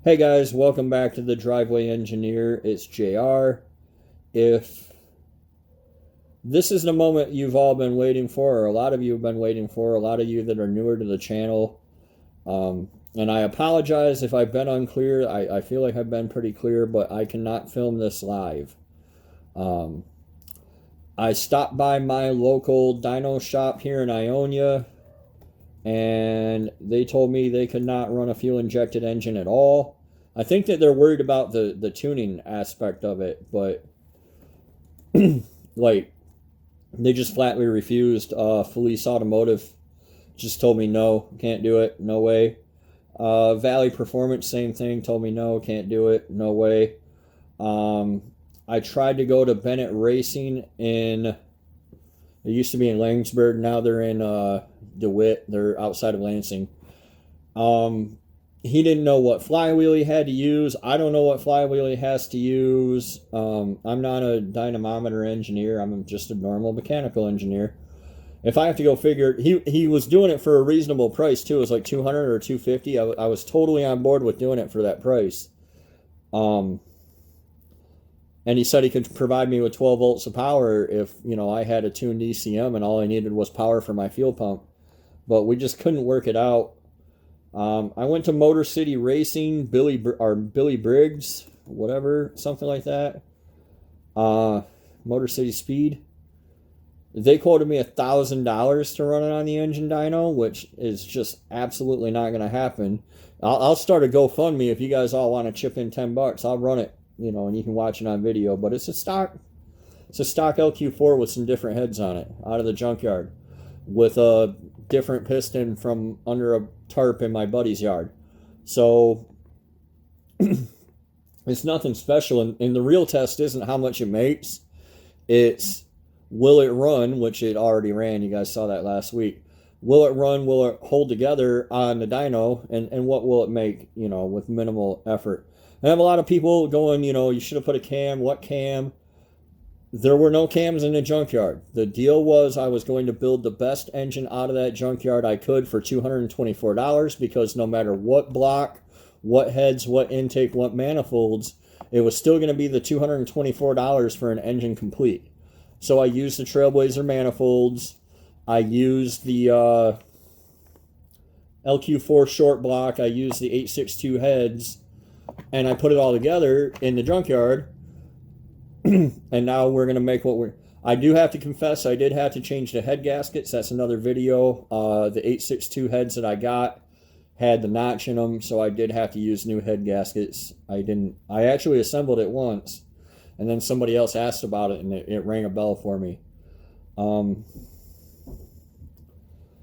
Hey guys, welcome back to the Driveway Engineer. It's JR. If this is the moment you've all been waiting for, or a lot of you have been waiting for, a lot of you that are newer to the channel, and I apologize if I've been unclear. I feel like I've been pretty clear, but I cannot film this live. I stopped by my local dyno shop here in Ionia, and they told me they could not run a fuel-injected engine at all. I think that they're worried about the tuning aspect of it, but like they just flatly refused. Felice Automotive just told me no, can't do it, no way. Valley Performance, same thing, told me no, can't do it, no way. I tried to go to Bennett Racing it used to be in Langsburg, now they're in DeWitt, they're outside of Lansing. He didn't know what flywheel he had to use. I don't know what flywheel he has to use. I'm not a dynamometer engineer. I'm just a normal mechanical engineer. If I have to go figure, he was doing it for a reasonable price too. It was like $200 or $250. I was totally on board with doing it for that price. And he said he could provide me with 12 volts of power if, I had a tuned ECM and all I needed was power for my fuel pump. But we just couldn't work it out. I went to Motor City Racing, Billy Briggs, whatever, something like that. Motor City Speed. They quoted me $1,000 to run it on the engine dyno, which is just absolutely not going to happen. I'll start a GoFundMe if you guys all want to chip in $10. I'll run it, and you can watch it on video. But it's a stock LQ4 with some different heads on it, out of the junkyard, with a different piston from under a tarp in my buddy's yard. So it's nothing special, and the real test isn't how much it makes, it's will it run, which it already ran. You guys saw that last week. Will it run, will it hold together on the dyno, and what will it make, with minimal effort. I have a lot of people going, you should have put a cam. What cam? There were no cams in the junkyard. The deal was I was going to build the best engine out of that junkyard I could for $224, because no matter what block, what heads, what intake, what manifolds, it was still going to be the $224 for an engine complete. So I used the Trailblazer manifolds. I used the LQ4 short block. I used the 862 heads. And I put it all together in the junkyard. And now we're going to make I do have to confess, I did have to change the head gaskets. That's another video. The 862 heads that I got had the notch in them, so I did have to use new head gaskets. I actually assembled it once, and then somebody else asked about it, and it rang a bell for me.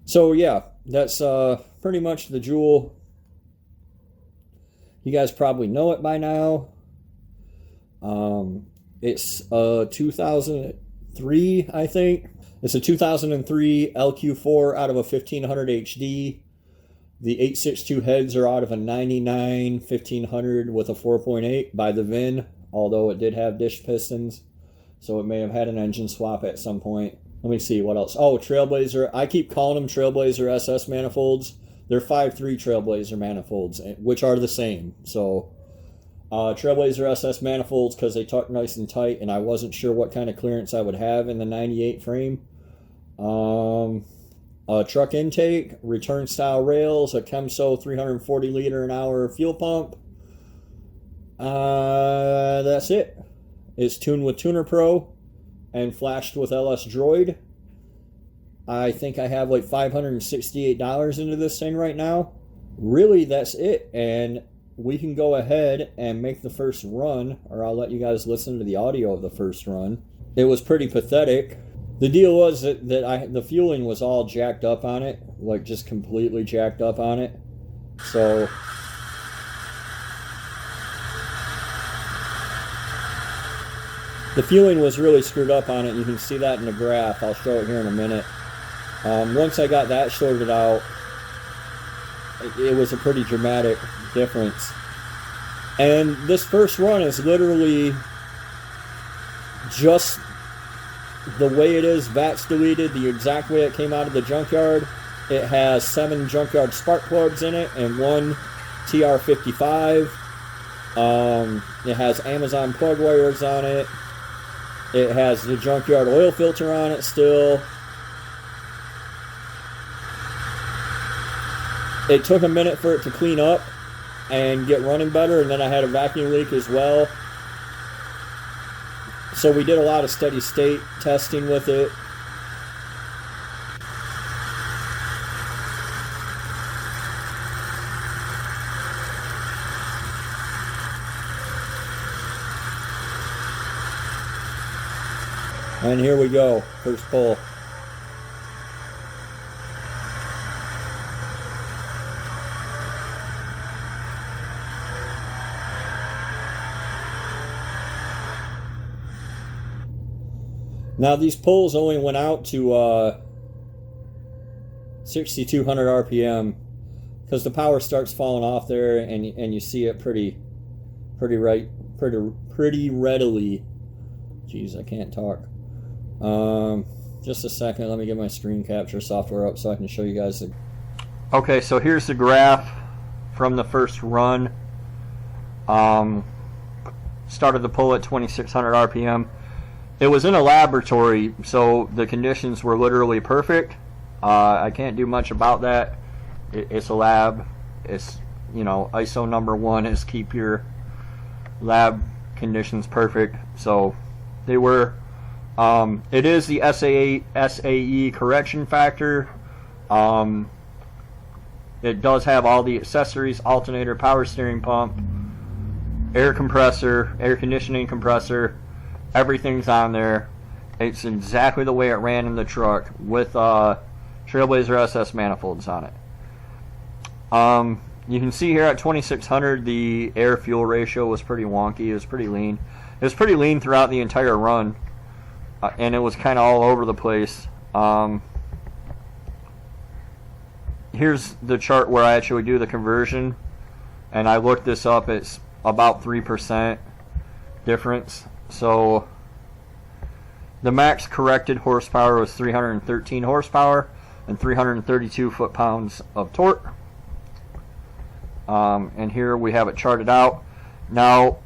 So yeah, that's pretty much the Jewel. You guys probably know it by now. It's a 2003, I think. It's a 2003 LQ4 out of a 1500 HD. The 862 heads are out of a 99 1500 with a 4.8 by the VIN, although it did have dish pistons, so it may have had an engine swap at some point. Let me see, what else? Oh, Trailblazer. I keep calling them Trailblazer SS manifolds. They're 5.3 Trailblazer manifolds, which are the same. So Trailblazer SS manifolds, because they tuck nice and tight, and I wasn't sure what kind of clearance I would have in the 98 frame. Truck intake, return style rails, a Chemso 340 liter an hour fuel pump. That's it. It's tuned with Tuner Pro and flashed with LS Droid. I think I have like $568 into this thing right now. Really, that's it. And we can go ahead and make the first run, or I'll let you guys listen to the audio of the first run. It was pretty pathetic. The deal was that the fueling was all jacked up on it, like just completely jacked up on it. So the fueling was really screwed up on it. You can see that in the graph. I'll show it here in a minute. Once I got that sorted out, it was a pretty dramatic difference. And this first run is literally just the way it is, VAT's deleted, the exact way it came out of the junkyard. It has 7 junkyard spark plugs in it and 1 TR55. It has Amazon plug wires on it. It has the Junkyard oil filter on it still. It took a minute for it to clean up and get running better, and then I had a vacuum leak as well. So we did a lot of steady state testing with it. And here we go, first pull. Now these pulls only went out to 6,200 RPM because the power starts falling off there, and you see it pretty readily. Jeez, I can't talk. Just a second, let me get my screen capture software up so I can show you guys. Okay, so here's the graph from the first run. Started the pull at 2,600 RPM. It was in a laboratory, so the conditions were literally perfect. I can't do much about that. It's a lab. It's, you know, ISO number 1 is keep your lab conditions perfect. So they were. It is the SAE correction factor. It does have all the accessories: alternator, power steering pump, air compressor, air conditioning compressor. Everything's on there. It's exactly the way it ran in the truck with Trailblazer SS manifolds on it. You can see here at 2,600 the air fuel ratio was pretty wonky. It was pretty lean. It was pretty lean throughout the entire run, and it was kind of all over the place. Here's the chart where I actually do the conversion, and I looked this up. It's about 3% difference. So the max corrected horsepower was 313 horsepower and 332 foot-pounds of torque. And here we have it charted out. Now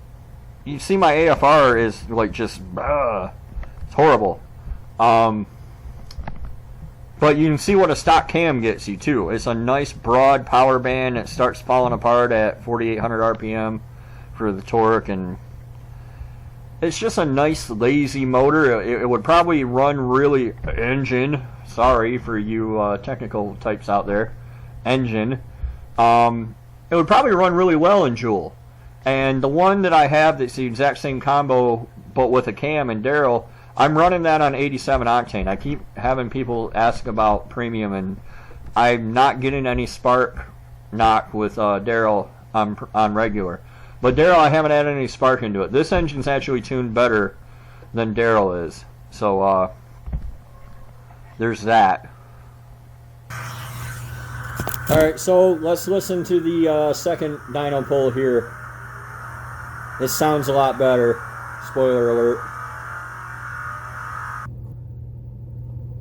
you see my AFR is like just it's horrible. But you can see what a stock cam gets you too. It's a nice broad power band. It starts falling apart at 4,800 RPM for the torque, and it's just a nice lazy motor. It would probably run really engine. Sorry for you technical types out there. Engine. It would probably run really well in Jewel. And the one that I have that's the exact same combo but with a cam and Daryl, I'm running that on 87 octane. I keep having people ask about premium, and I'm not getting any spark knock with Daryl on regular. But Daryl, I haven't added any spark into it. This engine's actually tuned better than Daryl is. So, there's that. Alright, so let's listen to the second dyno pull here. It sounds a lot better. Spoiler alert.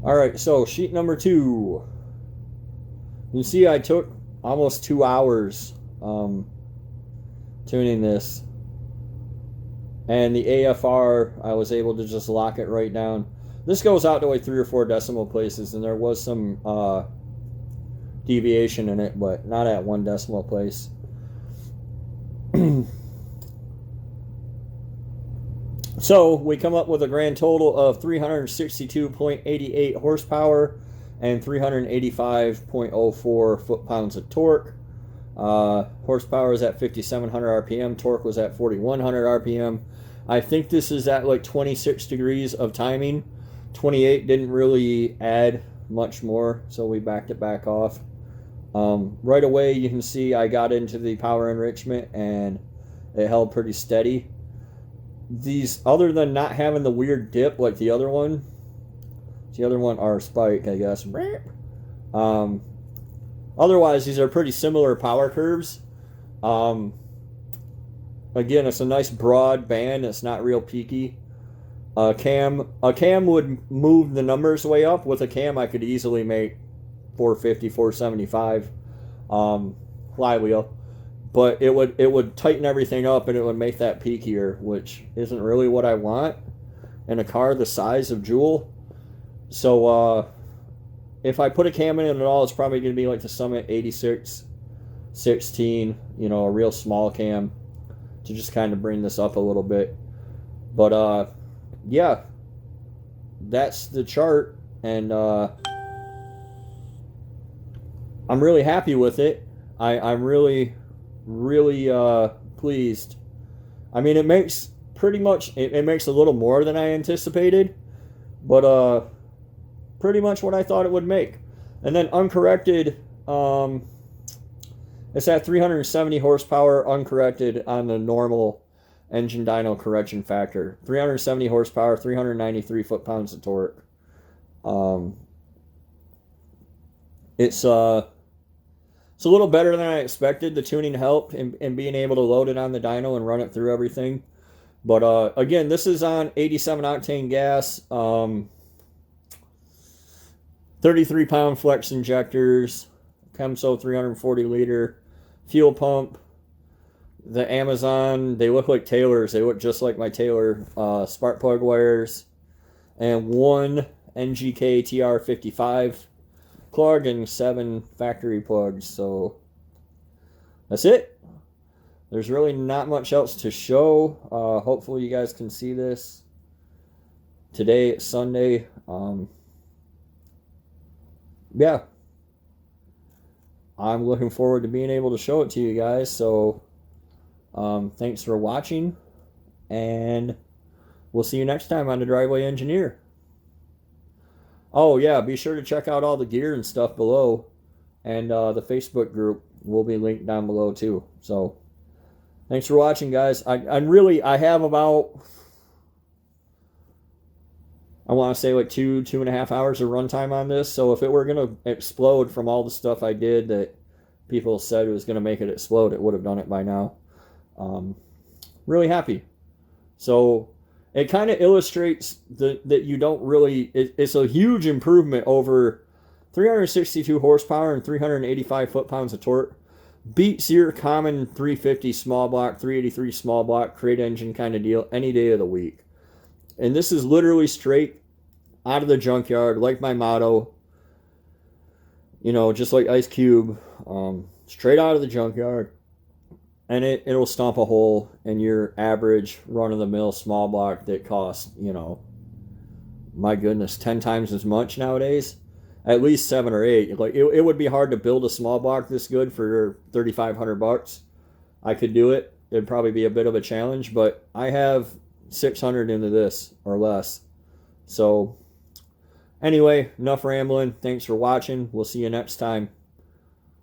Alright, so sheet number 2. You see I took almost 2 hours tuning this, and the AFR I was able to just lock it right down. This goes out to like 3 or 4 decimal places, and there was some deviation in it, but not at 1 decimal place. So we come up with a grand total of 362.88 horsepower and 385.04 foot-pounds of torque. Horsepower is at 5,700 RPM. Torque was at 4,100 RPM. I think this is at like 26 degrees of timing. 28 didn't really add much more, so we backed it back off. Right away, you can see I got into the power enrichment, and it held pretty steady. These, other than not having the weird dip like the other one, or spike, I guess. Otherwise, these are pretty similar power curves. Again, it's a nice broad band. It's not real peaky. A cam would move the numbers way up. With a cam, I could easily make 450, 475 flywheel. but it would tighten everything up and it would make that peakier, which isn't really what I want in a car the size of Jewel. So if I put a cam in it at all, it's probably going to be like the Summit 86 16, you know, a real small cam to just kind of bring this up a little bit. But yeah, that's the chart, and I'm really happy with it. I'm really pleased. I mean, it makes pretty much, it makes a little more than I anticipated, but pretty much what I thought it would make. And then uncorrected, it's at 370 horsepower uncorrected on the normal engine dyno correction factor. 370 horsepower, 393 foot-pounds of torque. It's a little better than I expected. The tuning helped in being able to load it on the dyno and run it through everything. But again, this is on 87 octane gas, 33 pound flex injectors, Chemso 340 liter fuel pump. The Amazon, they look like Taylor's. They look just like my Taylor spark plug wires. And one NGK TR55 plug and 7 factory plugs. So that's it. There's really not much else to show. Hopefully you guys can see this. Today it's Sunday. Yeah. I'm looking forward to being able to show it to you guys. So thanks for watching, and we'll see you next time on the Driveway Engineer. Oh yeah, be sure to check out all the gear and stuff below, and the Facebook group will be linked down below too. So thanks for watching, guys. I have about, I want to say like 2.5 hours of runtime on this. So if it were going to explode from all the stuff I did that people said it was going to make it explode, it would have done it by now. Really happy. So it kind of illustrates that you don't really, it's a huge improvement over 362 horsepower and 385 foot-pounds of torque. Beats your common 350 small block, 383 small block, crate engine kind of deal any day of the week. And this is literally straight out of the junkyard, like my motto. You know, just like Ice Cube, straight out of the junkyard. And it'll stomp a hole in your average run-of-the-mill small block that costs, you know, my goodness, 10 times as much nowadays. At least 7 or 8. Like it would be hard to build a small block this good for $3,500. I could do it. It'd probably be a bit of a challenge, but I have 600 into this or less. So anyway, enough rambling. Thanks for watching. We'll see you next time.